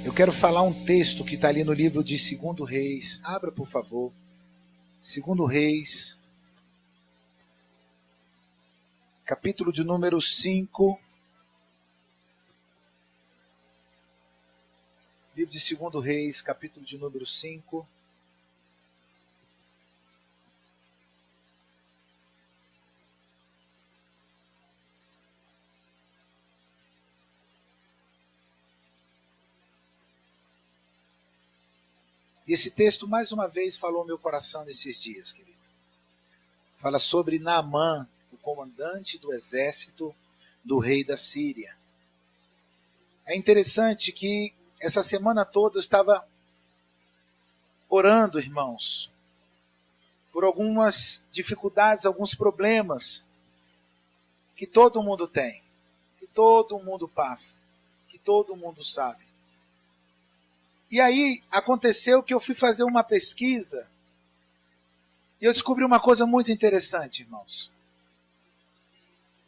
Eu quero falar um texto que está ali no livro de 2 Reis. Abra, por favor. 2 Reis, capítulo de número 5. Livro de 2 Reis, capítulo de número 5. E esse texto, mais uma vez, falou ao meu coração nesses dias, querido. Fala sobre Naamã, o comandante do exército do rei da Síria. É interessante que essa semana toda eu estava orando, irmãos, por algumas dificuldades, alguns problemas que todo mundo tem, que todo mundo passa, que todo mundo sabe. E aí aconteceu que eu fui fazer uma pesquisa e eu descobri uma coisa muito interessante, irmãos.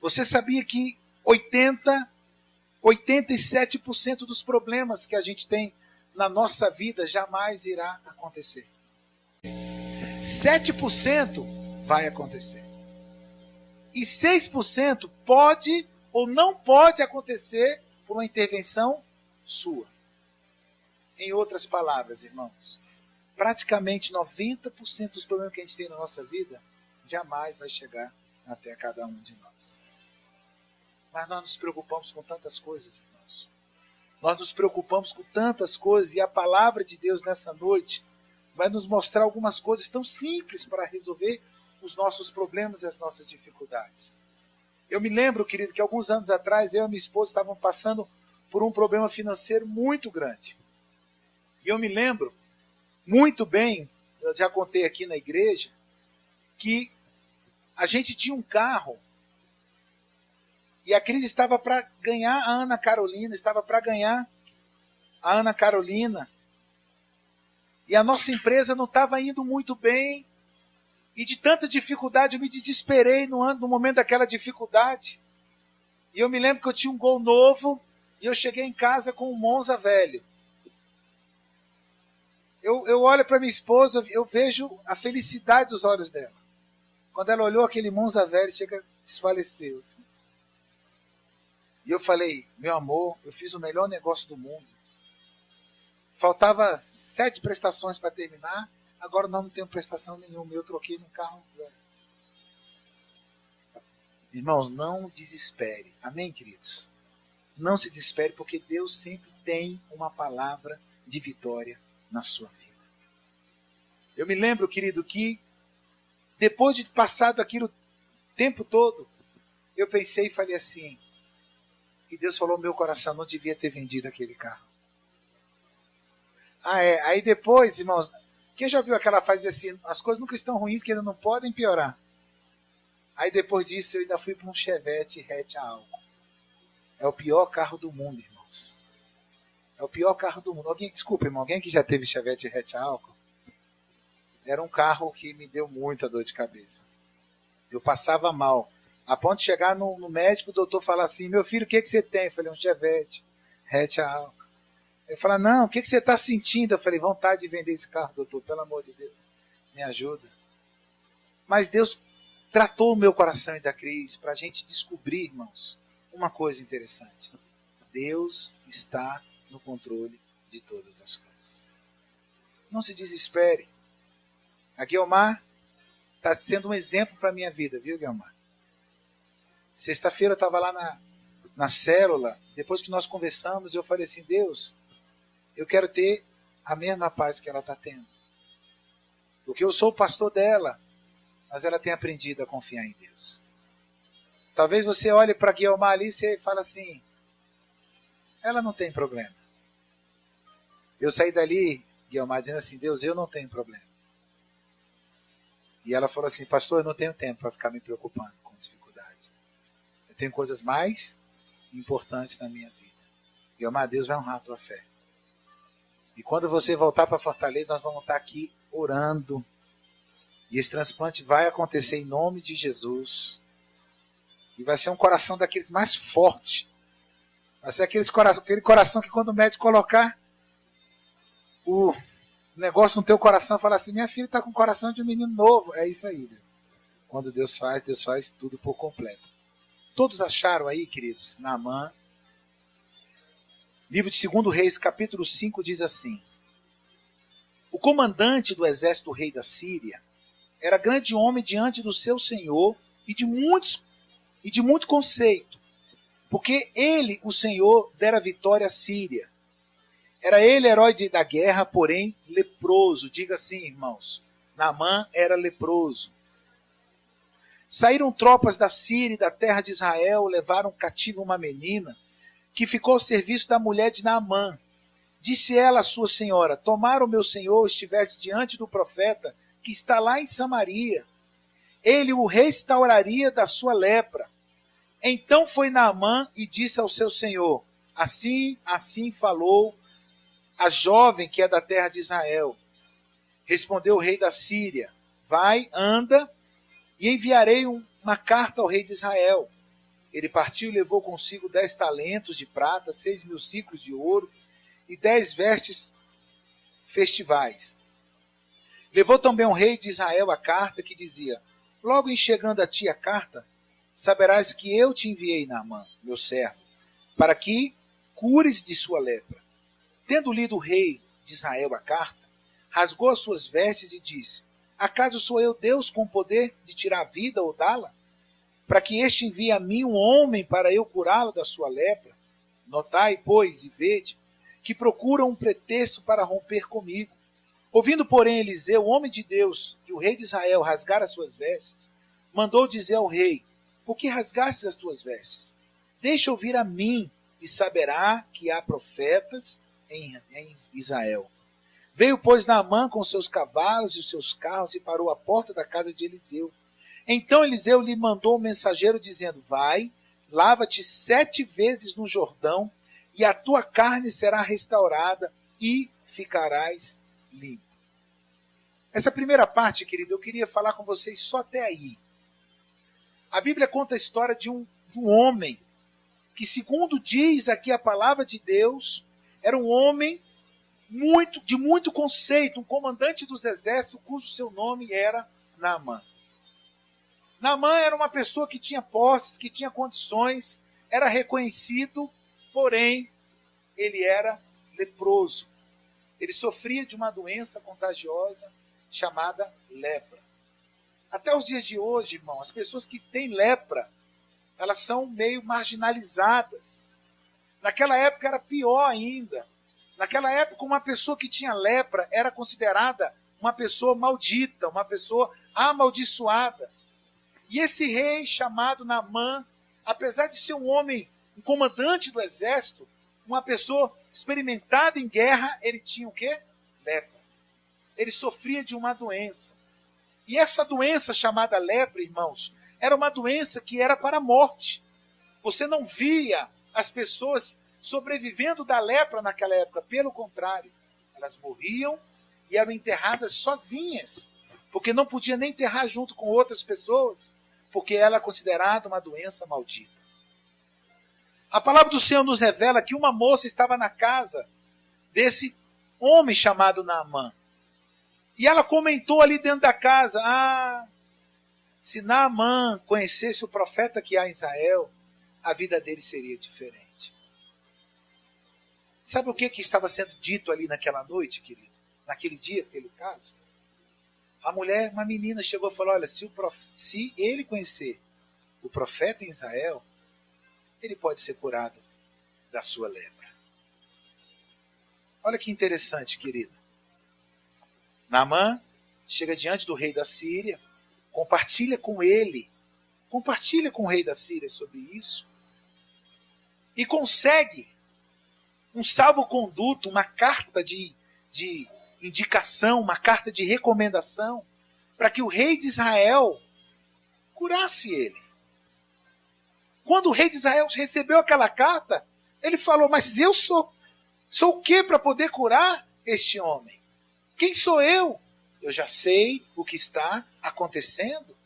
Você sabia que 87% dos problemas que a gente tem na nossa vida jamais irá acontecer? 7% vai acontecer. E 6% pode ou não pode acontecer por uma intervenção sua. Em outras palavras, irmãos, praticamente 90% dos problemas que a gente tem na nossa vida jamais vai chegar até cada um de nós. Mas nós nos preocupamos com tantas coisas, irmãos. Nós nos preocupamos com tantas coisas e a palavra de Deus nessa noite vai nos mostrar algumas coisas tão simples para resolver os nossos problemas e as nossas dificuldades. Eu me lembro, querido, que alguns anos atrás eu e minha esposa estavam passando por um problema financeiro muito grande. E eu me lembro muito bem, eu já contei aqui na igreja, que a gente tinha um carro e a Cris estava para ganhar a Ana Carolina, e a nossa empresa não estava indo muito bem, e de tanta dificuldade eu me desesperei no momento daquela dificuldade. E eu me lembro que eu tinha um Gol novo, e eu cheguei em casa com um Monza velho. Eu olho para minha esposa, eu vejo a felicidade dos olhos dela. Quando ela olhou aquele Monza velho, desfaleceu. Assim. E eu falei, meu amor, eu fiz o melhor negócio do mundo. Faltava 7 prestações para terminar, agora nós não temos prestação nenhuma. Eu troquei num carro velho. Irmãos, não desespere. Amém, queridos? Não se desespere, porque Deus sempre tem uma palavra de vitória na sua vida. Eu me lembro, querido, que depois de passado aquilo o tempo todo, eu pensei e falei assim, e Deus falou no meu coração, não devia ter vendido aquele carro. Aí depois, irmãos, quem já viu aquela frase assim, as coisas nunca estão ruins, que ainda não podem piorar. Aí depois disso eu ainda fui para um Chevette hatch a álcool. É o pior carro do mundo, irmãos. É o pior carro do mundo. Desculpa, irmão, alguém que já teve Chevette hatch a álcool? Era um carro que me deu muita dor de cabeça. Eu passava mal. A ponto de chegar no médico, o doutor falar assim, meu filho, o que você tem? Eu falei, um Chevette hatch a álcool. Ele falou, não, o que você está sentindo? Eu falei, vontade de vender esse carro, doutor, pelo amor de Deus, me ajuda. Mas Deus tratou o meu coração e da Cris para a gente descobrir, irmãos, uma coisa interessante. Deus está no controle de todas as coisas. Não se desespere. A Guilmar está sendo um exemplo para a minha vida, viu, Guilmar? Sexta-feira eu estava lá na célula, depois que nós conversamos, eu falei assim, Deus, eu quero ter a mesma paz que ela está tendo. Porque eu sou o pastor dela, mas ela tem aprendido a confiar em Deus. Talvez você olhe para a Guilmar ali e você fala assim, ela não tem problema. Eu saí dali, Guilmar, dizendo assim, Deus, eu não tenho problemas. E ela falou assim, pastor, eu não tenho tempo para ficar me preocupando com dificuldades. Eu tenho coisas mais importantes na minha vida. Guilmar, Deus vai honrar a tua fé. E quando você voltar para Fortaleza, nós vamos estar aqui orando. E esse transplante vai acontecer em nome de Jesus. E vai ser um coração daqueles mais fortes. Vai ser aquele coração que quando o médico colocar, o negócio no teu coração fala assim, minha filha está com o coração de um menino novo. É isso aí, Deus. Quando Deus faz tudo por completo. Todos acharam aí, queridos, Naamã. Livro de 2 Reis, capítulo 5, diz assim: o comandante do exército do rei da Síria era grande homem diante do seu senhor e de muito conceito, porque ele, o Senhor, dera vitória à Síria. Era ele herói da guerra, porém leproso. Diga assim, irmãos, Naamã era leproso. Saíram tropas da Síria e da terra de Israel, levaram cativo uma menina, que ficou ao serviço da mulher de Naamã. Disse ela à sua senhora, tomara o meu senhor estivesse diante do profeta, que está lá em Samaria. Ele o restauraria da sua lepra. Então foi Naamã e disse ao seu senhor, assim falou a jovem que é da terra de Israel. Respondeu o rei da Síria, vai, anda, e enviarei uma carta ao rei de Israel. Ele partiu e levou consigo 10 talentos de prata, 6.000 ciclos de ouro e 10 vestes festivais. Levou também o rei de Israel a carta que dizia, logo em chegando a ti a carta, saberás que eu te enviei, Naamã, meu servo, para que cures de sua lepra. Tendo lido o rei de Israel a carta, rasgou as suas vestes e disse, acaso sou eu Deus com o poder de tirar a vida ou dá-la? Para que este envie a mim um homem para eu curá-lo da sua lepra? Notai, pois, e vede, que procuram um pretexto para romper comigo. Ouvindo, porém, Eliseu, o homem de Deus, que o rei de Israel rasgara as suas vestes, mandou dizer ao rei, por que rasgastes as tuas vestes? Deixa ouvir a mim, e saberá que há profetas em Israel. Veio, pois, Naamã com seus cavalos e os seus carros e parou à porta da casa de Eliseu. Então Eliseu lhe mandou um mensageiro dizendo, vai, lava-te 7 vezes no Jordão e a tua carne será restaurada e ficarás limpo. Essa primeira parte, querido, eu queria falar com vocês só até aí. A Bíblia conta a história de um homem que, segundo diz aqui a palavra de Deus, era um homem de muito conceito, um comandante dos exércitos, cujo seu nome era Naamã. Naamã era uma pessoa que tinha posses, que tinha condições, era reconhecido, porém, ele era leproso. Ele sofria de uma doença contagiosa chamada lepra. Até os dias de hoje, irmão, as pessoas que têm lepra, elas são meio marginalizadas. Naquela época era pior ainda. Naquela época, uma pessoa que tinha lepra era considerada uma pessoa maldita, uma pessoa amaldiçoada. E esse rei chamado Naamã, apesar de ser um homem, um comandante do exército, uma pessoa experimentada em guerra, ele tinha o quê? Lepra. Ele sofria de uma doença. E essa doença chamada lepra, irmãos, era uma doença que era para a morte. Você não via as pessoas sobrevivendo da lepra naquela época. Pelo contrário, elas morriam e eram enterradas sozinhas, porque não podia nem enterrar junto com outras pessoas, porque ela é considerada uma doença maldita. A palavra do Senhor nos revela que uma moça estava na casa desse homem chamado Naamã. E ela comentou ali dentro da casa, se Naamã conhecesse o profeta que há em Israel, a vida dele seria diferente. Sabe o que estava sendo dito ali naquela noite, querido? Naquele dia, aquele caso? A mulher, uma menina, chegou e falou, olha, se ele conhecer o profeta em Israel, ele pode ser curado da sua lepra. Olha que interessante, querido. Naamã chega diante do rei da Síria, compartilha com o rei da Síria sobre isso, e consegue um salvo-conduto, uma carta de indicação, uma carta de recomendação, para que o rei de Israel curasse ele. Quando o rei de Israel recebeu aquela carta, ele falou, mas eu sou o que para poder curar este homem? Quem sou eu? Eu já sei o que está acontecendo.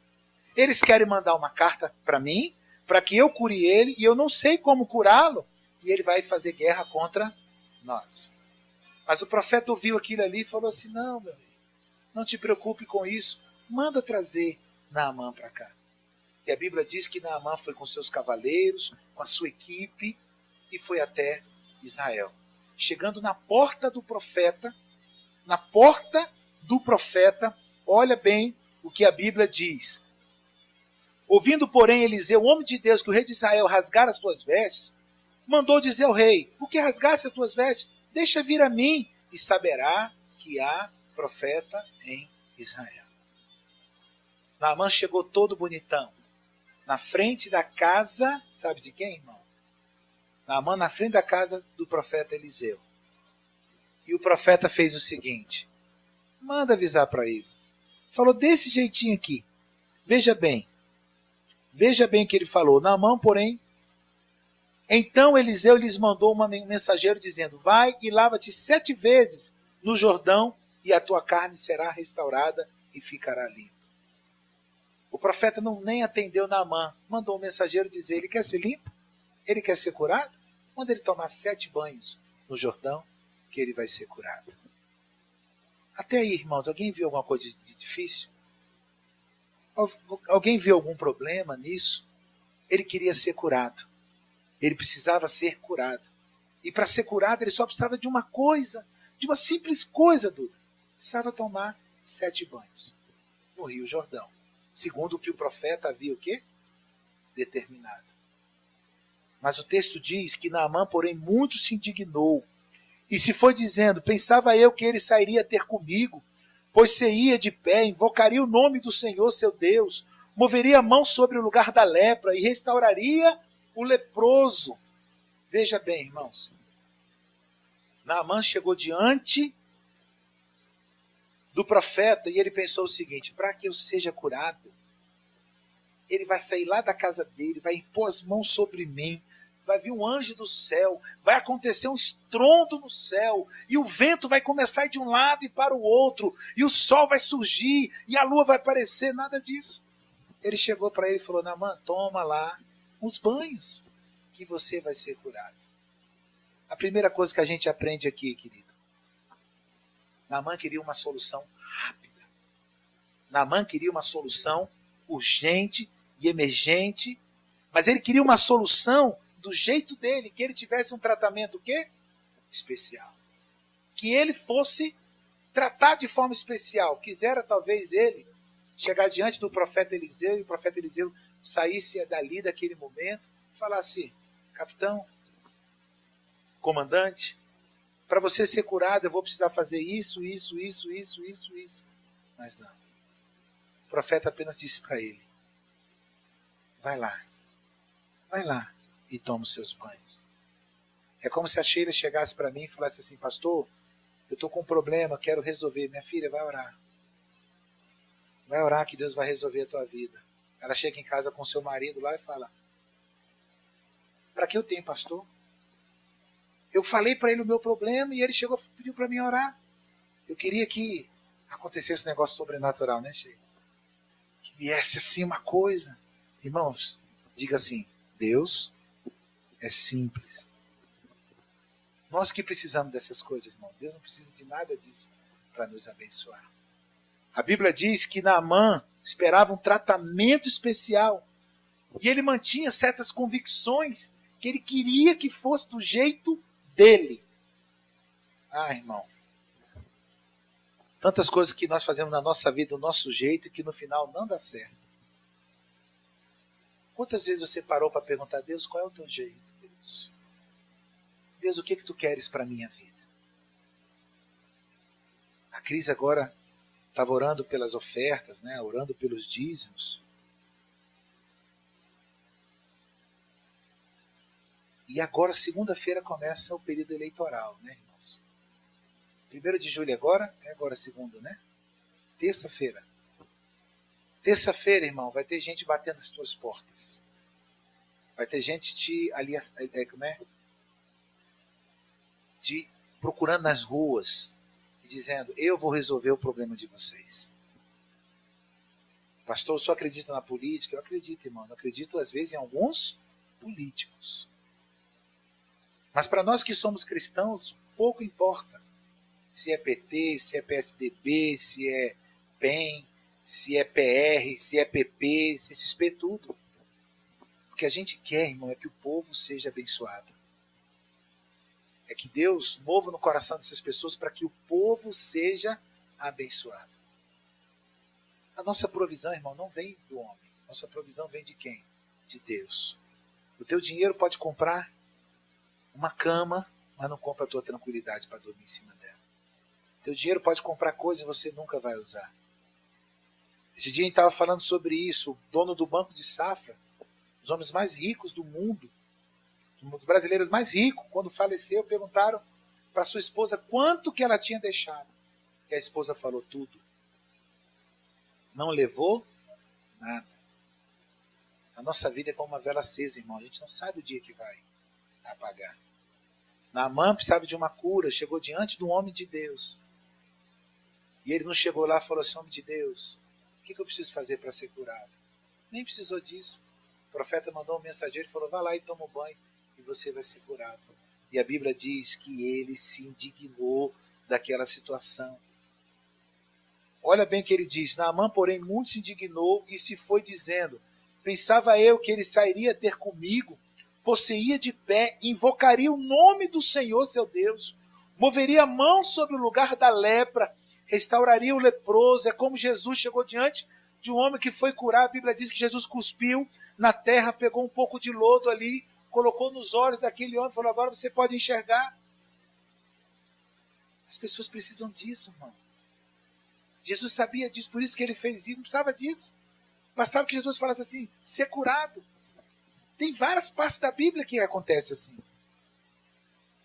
Eles querem mandar uma carta para mim, para que eu cure ele, e eu não sei como curá-lo, e ele vai fazer guerra contra nós. Mas o profeta ouviu aquilo ali e falou assim, não, meu amigo, não te preocupe com isso, manda trazer Naamã para cá. E a Bíblia diz que Naamã foi com seus cavaleiros, com a sua equipe, e foi até Israel. Chegando na porta do profeta, olha bem o que a Bíblia diz. Ouvindo, porém, Eliseu, o homem de Deus, que o rei de Israel rasgara as suas vestes, mandou dizer ao rei, por que rasgaste as tuas vestes? Deixa vir a mim, e saberá que há profeta em Israel. Naamã chegou todo bonitão, na frente da casa, sabe de quem, irmão? Naamã na frente da casa do profeta Eliseu. E o profeta fez o seguinte, manda avisar para ele. Falou desse jeitinho aqui. Veja bem o que ele falou. Naamã, porém, então Eliseu lhes mandou um mensageiro dizendo, vai e lava-te 7 vezes no Jordão e a tua carne será restaurada e ficará limpa. O profeta nem atendeu Naamã, mandou um mensageiro dizer, ele quer ser limpo? Ele quer ser curado? Manda ele tomar 7 banhos no Jordão, que ele vai ser curado. Até aí, irmãos, alguém viu alguma coisa de difícil? Alguém viu algum problema nisso? Ele queria ser curado. Ele precisava ser curado. E para ser curado, ele só precisava de uma coisa, de uma simples coisa, Duda. Precisava tomar 7 banhos no Rio Jordão. Segundo o que o profeta havia o quê? Determinado. Mas o texto diz que Naamã, porém, muito se indignou. E se foi dizendo, pensava eu que ele sairia ter comigo, pois se ia de pé, invocaria o nome do Senhor seu Deus, moveria a mão sobre o lugar da lepra e restauraria o leproso. Veja bem, irmãos. Naamã chegou diante do profeta e ele pensou o seguinte, para que eu seja curado, ele vai sair lá da casa dele, vai impor as mãos sobre mim, vai vir um anjo do céu, vai acontecer um estrondo no céu, e o vento vai começar a ir de um lado e para o outro, e o sol vai surgir, e a lua vai aparecer, nada disso. Ele chegou para ele e falou, Naamã, toma lá uns banhos, que você vai ser curado. A primeira coisa que a gente aprende aqui, querido, Naamã queria uma solução rápida. Naamã queria uma solução urgente e emergente, mas ele queria uma solução do jeito dele, que ele tivesse um tratamento o quê? Especial. Que ele fosse tratado de forma especial. Quisera talvez ele chegar diante do profeta Eliseu e o profeta Eliseu saísse dali daquele momento e falasse, capitão, comandante, para você ser curado eu vou precisar fazer isso. Mas não. O profeta apenas disse para ele, vai lá e toma os seus banhos. É como se a Sheila chegasse para mim e falasse assim, pastor, eu estou com um problema, quero resolver. Minha filha, vai orar. Vai orar que Deus vai resolver a tua vida. Ela chega em casa com seu marido lá e fala, para que eu tenho, pastor? Eu falei para ele o meu problema e ele chegou e pediu para mim orar. Eu queria que acontecesse um negócio sobrenatural, né, Sheila? Que viesse assim uma coisa. Irmãos, diga assim, Deus é simples. Nós que precisamos dessas coisas, irmão. Deus não precisa de nada disso para nos abençoar. A Bíblia diz que Naamã esperava um tratamento especial. E ele mantinha certas convicções que ele queria que fosse do jeito dele. Ah, irmão. Tantas coisas que nós fazemos na nossa vida do nosso jeito e que no final não dá certo. Quantas vezes você parou para perguntar a Deus, qual é o teu jeito, Deus? Deus, o que tu queres para a minha vida? A Cris agora estava orando pelas ofertas, né? Orando pelos dízimos. E agora, segunda-feira, começa o período eleitoral, né, irmãos? 1º de julho agora, é agora segunda, né? Terça-feira. Terça-feira, irmão, vai ter gente batendo nas tuas portas. Vai ter gente te procurando nas ruas e dizendo, eu vou resolver o problema de vocês. Pastor, eu só acredito na política? Eu acredito, irmão. Eu acredito, às vezes, em alguns políticos. Mas para nós que somos cristãos, pouco importa. se é PT, se é PSDB, se é PEN, se é PR, se é PP, se é XP, tudo. O que a gente quer, irmão, é que o povo seja abençoado. É que Deus mova no coração dessas pessoas para que o povo seja abençoado. A nossa provisão, irmão, não vem do homem. Nossa provisão vem de quem? De Deus. O teu dinheiro pode comprar uma cama, mas não compra a tua tranquilidade para dormir em cima dela. O teu dinheiro pode comprar coisas que você nunca vai usar. Esse dia a gente estava falando sobre isso. O dono do Banco de Safra, os homens mais ricos do mundo, um dos brasileiros mais ricos, quando faleceu, perguntaram para sua esposa quanto que ela tinha deixado. E a esposa falou tudo. Não levou nada. A nossa vida é como uma vela acesa, irmão. A gente não sabe o dia que vai apagar. Naamã precisava de uma cura, chegou diante de um homem de Deus. E ele não chegou lá e falou assim: homem de Deus, o que eu preciso fazer para ser curado? Nem precisou disso. O profeta mandou um mensageiro e falou: vai lá e toma um banho e você vai ser curado. E a Bíblia diz que ele se indignou daquela situação. Olha bem o que ele diz: Naamã, porém, muito se indignou e se foi dizendo: pensava eu que ele sairia ter comigo, posseía de pé, invocaria o nome do Senhor seu Deus, moveria a mão sobre o lugar da lepra, restauraria o leproso. É como Jesus chegou diante de um homem que foi curar. A Bíblia diz que Jesus cuspiu na terra, pegou um pouco de lodo ali, colocou nos olhos daquele homem e falou: agora você pode enxergar. As pessoas precisam disso, irmão. Jesus sabia disso, por isso que ele fez isso. Não precisava disso. Bastava que Jesus falasse assim: ser curado. Tem várias partes da Bíblia que acontece assim.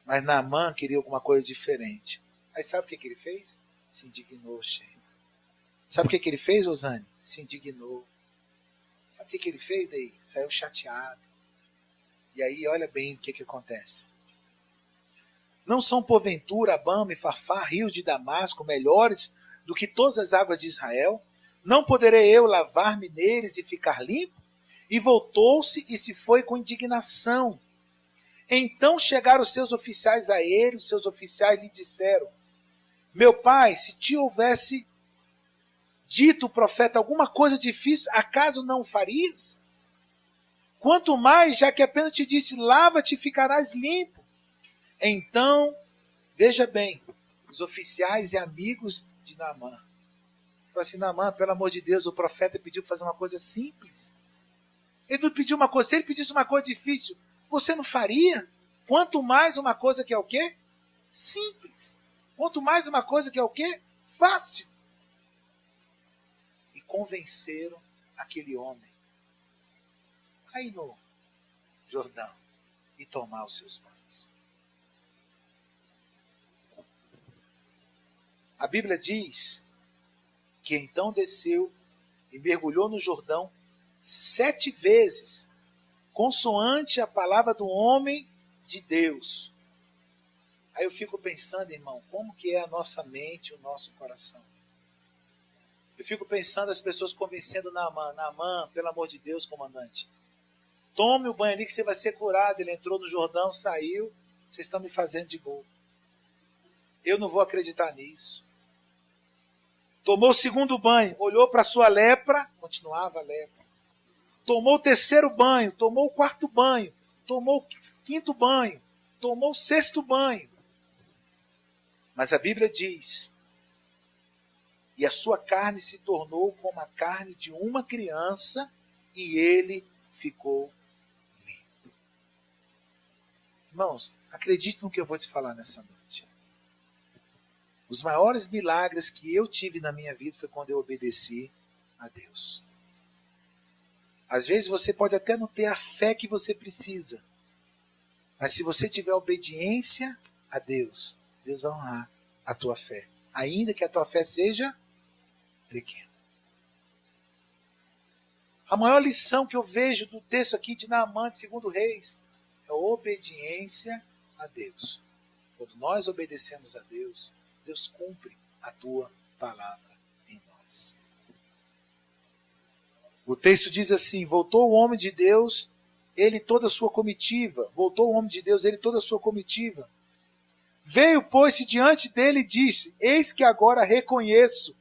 Mas Naamã queria alguma coisa diferente. Aí sabe o que ele fez? Se indignou, cheio. Sabe o que ele fez, Osane? Se indignou. Sabe o que ele fez daí? Saiu chateado. E aí, olha bem o que acontece. Não são porventura Abama e Farfá, rios de Damasco, melhores do que todas as águas de Israel? Não poderei eu lavar-me neles e ficar limpo? E voltou-se e se foi com indignação. Então chegaram os seus oficiais a ele, os seus oficiais lhe disseram: meu pai, se te houvesse dito o profeta alguma coisa difícil, acaso não o farias? Quanto mais, já que apenas te disse: lava-te e ficarás limpo. Então, veja bem, os oficiais e amigos de Naamã falaram assim: Naamã, pelo amor de Deus, o profeta pediu para fazer uma coisa simples. Ele não pediu uma coisa, se ele pedisse uma coisa difícil, você não faria? Quanto mais uma coisa que é o quê? Simples. Quanto mais uma coisa que é o quê? Fácil. E convenceram aquele homem a ir no Jordão e tomar os seus banhos. A Bíblia diz que então desceu e mergulhou no Jordão 7 vezes, consoante a palavra do homem de Deus. Aí eu fico pensando, irmão, como que é a nossa mente, o nosso coração. Eu fico pensando as pessoas convencendo Naamã: Naamã, pelo amor de Deus, comandante, tome o banho ali que você vai ser curado. Ele entrou no Jordão, saiu, vocês estão me fazendo de bobo. Eu não vou acreditar nisso. Tomou o segundo banho, olhou para a sua lepra, continuava a lepra. Tomou o terceiro banho, tomou o quarto banho, tomou o quinto banho, tomou o sexto banho. Mas a Bíblia diz: e a sua carne se tornou como a carne de uma criança, e ele ficou limpo. Irmãos, acredite no que eu vou te falar nessa noite. Os maiores milagres que eu tive na minha vida foi quando eu obedeci a Deus. Às vezes você pode até não ter a fé que você precisa, mas se você tiver obediência a Deus, Deus vai honrar a tua fé, ainda que a tua fé seja pequena. A maior lição que eu vejo do texto aqui de Naamã, de 2 Reis, é a obediência a Deus. Quando nós obedecemos a Deus, Deus cumpre a tua palavra em nós. O texto diz assim: voltou o homem de Deus, ele e toda a sua comitiva. Voltou o homem de Deus, ele e toda a sua comitiva. Veio, pôs-se diante dele e disse: eis que agora reconheço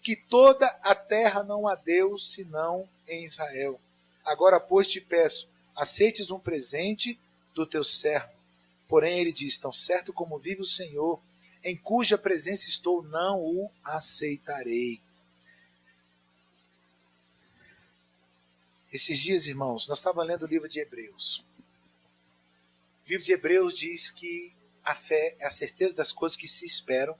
que toda a terra não há Deus senão em Israel. Agora, pois, te peço, aceites um presente do teu servo. Porém, ele diz: tão certo como vive o Senhor, em cuja presença estou, não o aceitarei. Esses dias, irmãos, nós estávamos lendo o livro de Hebreus. O livro de Hebreus diz que a fé é a certeza das coisas que se esperam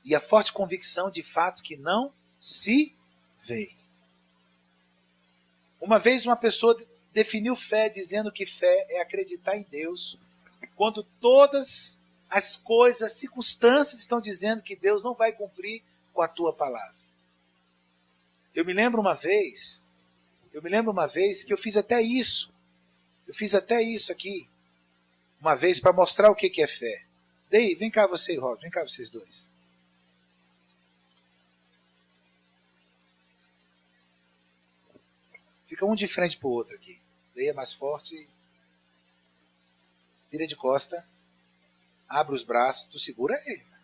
e a forte convicção de fatos que não se veem. Uma vez uma pessoa definiu fé dizendo que fé é acreditar em Deus quando todas as coisas, as circunstâncias estão dizendo que Deus não vai cumprir com a tua palavra. Eu me lembro uma vez que eu fiz até isso. Eu fiz até isso aqui. Uma vez para mostrar o que é fé. Daí, vem cá você e Rob, vem cá vocês dois. Fica um de frente para o outro aqui. Daí é mais forte. Vira de costa. Abre os braços. Tu segura ele. Cara.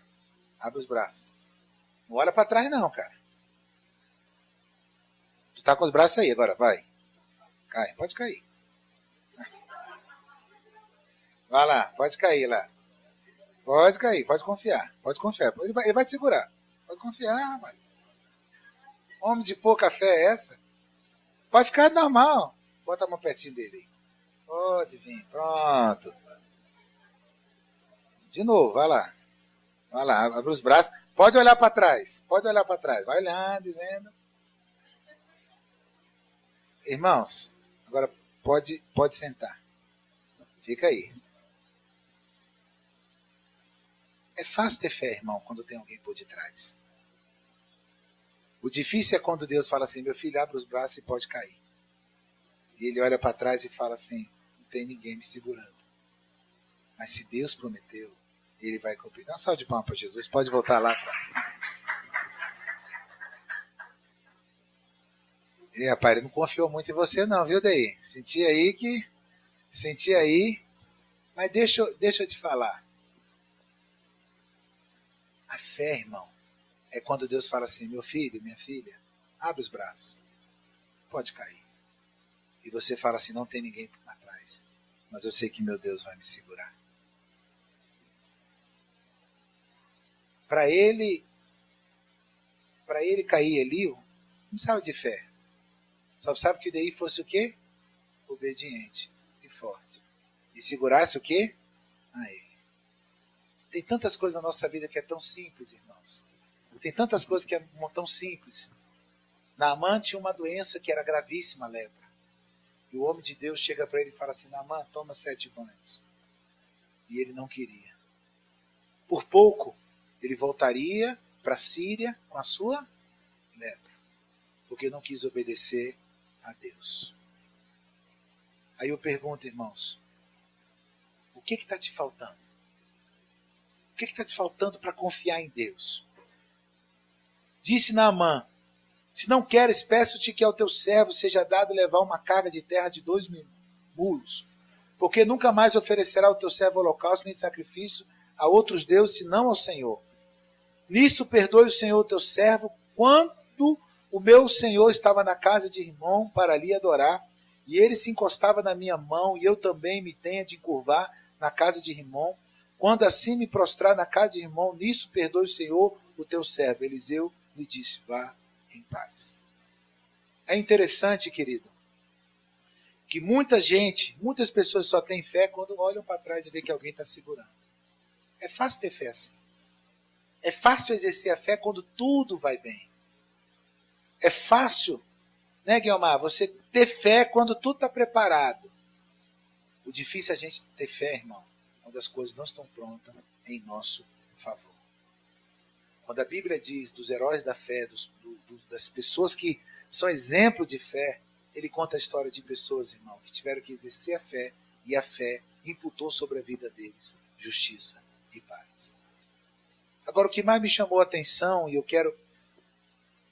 Abre os braços. Não olha para trás não, cara. Tu tá com os braços aí agora, vai. Cai, pode cair. Vai lá, pode cair lá. Pode cair, pode confiar. Pode confiar. Ele vai te segurar. Pode confiar, rapaz. Homem de pouca fé é essa? Pode ficar normal. Bota a mão pertinho dele aí. Pode vir, pronto. De novo, vai lá. Vai lá, abre os braços. Pode olhar para trás. Pode olhar para trás. Vai olhando e vendo. Irmãos, agora pode sentar. Fica aí. É fácil ter fé, irmão, quando tem alguém por detrás. O difícil é quando Deus fala assim: meu filho, abre os braços e pode cair. E ele olha para trás e fala assim: não tem ninguém me segurando. Mas se Deus prometeu, ele vai cumprir. Dá uma salva de palmas para Jesus. Pode voltar lá atrás. E rapaz, ele não confiou muito em você não, viu daí? Senti aí. Mas deixa eu te falar. A fé, irmão, é quando Deus fala assim: meu filho, minha filha, abre os braços. Pode cair. E você fala assim: não tem ninguém atrás. Mas eu sei que meu Deus vai me segurar. Para ele cair ali, não precisava de fé. Só precisava que daí fosse o quê? Obediente e forte. E segurasse o quê? A ele. Tem tantas coisas na nossa vida que é tão simples, irmãos. Tem tantas coisas que é tão simples. Naamã tinha uma doença que era gravíssima, a lepra. E o homem de Deus chega para ele e fala assim: Naamã, toma 7 banhos. E ele não queria. Por pouco, ele voltaria para a Síria com a sua lepra. Porque não quis obedecer a Deus. Aí eu pergunto, irmãos, o que está te faltando? O que está te faltando para confiar em Deus? Disse Naamã: se não queres, peço-te que ao teu servo seja dado levar uma carga de terra de 2 mulos, porque nunca mais oferecerá ao teu servo holocausto nem sacrifício a outros deuses, senão ao Senhor. Nisto perdoe o Senhor o teu servo, quando o meu senhor estava na casa de Rimom para ali adorar, e ele se encostava na minha mão, e eu também me tenha de encurvar na casa de Rimom. Quando assim me prostrar na casa de Rimom, nisso perdoe o Senhor o teu servo. Eliseu lhe disse: vá em paz. É interessante, querido, que muitas pessoas só têm fé quando olham para trás e vê que alguém está segurando. É fácil ter fé assim. É fácil exercer a fé quando tudo vai bem. É fácil, né, Guilmar, você ter fé quando tudo está preparado. O difícil é a gente ter fé, irmão, quando as coisas não estão prontas em nosso favor. Quando a Bíblia diz dos heróis da fé, das pessoas que são exemplo de fé, ele conta a história de pessoas, irmão, que tiveram que exercer a fé, e a fé imputou sobre a vida deles justiça e paz. Agora, o que mais me chamou a atenção, e eu quero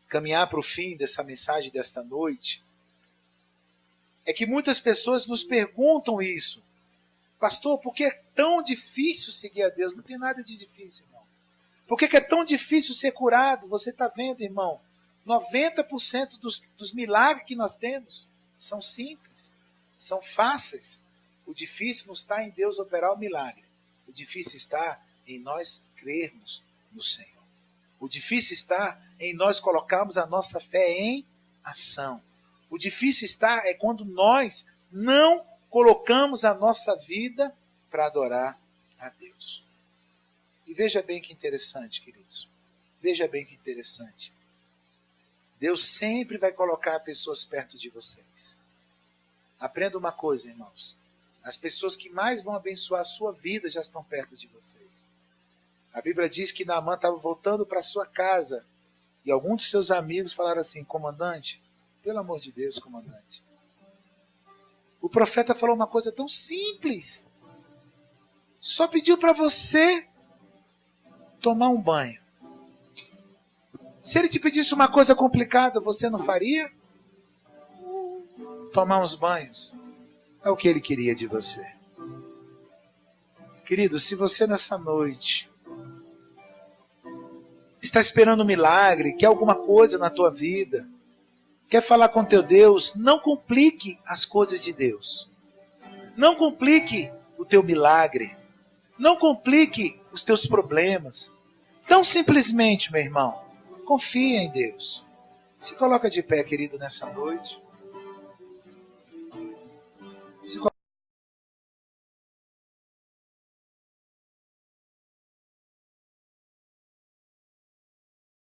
caminhar para o fim dessa mensagem desta noite, é que muitas pessoas nos perguntam isso. Pastor, por que é tão difícil seguir a Deus? Não tem nada de difícil, irmão. Por que é tão difícil ser curado? Você está vendo, irmão? 90% dos milagres que nós temos são simples, são fáceis. O difícil não está em Deus operar o milagre. O difícil está em nós crermos no Senhor. O difícil está em nós colocarmos a nossa fé em ação. O difícil está é quando nós não colocamos a nossa vida para adorar a Deus. E veja bem que interessante, queridos. Veja bem que interessante. Deus sempre vai colocar pessoas perto de vocês. Aprenda uma coisa, irmãos. As pessoas que mais vão abençoar a sua vida já estão perto de vocês. A Bíblia diz que Naamã estava voltando para sua casa e alguns de seus amigos falaram assim: comandante, pelo amor de Deus, comandante. O profeta falou uma coisa tão simples. Só pediu para você tomar um banho. Se ele te pedisse uma coisa complicada, você não faria? Tomar uns banhos. É o que ele queria de você. Querido, se você nessa noite está esperando um milagre, quer alguma coisa na tua vida, quer falar com teu Deus, não complique as coisas de Deus. Não complique o teu milagre. Não complique os teus problemas. Tão simplesmente, meu irmão, confia em Deus. Se coloca de pé, querido, nessa noite.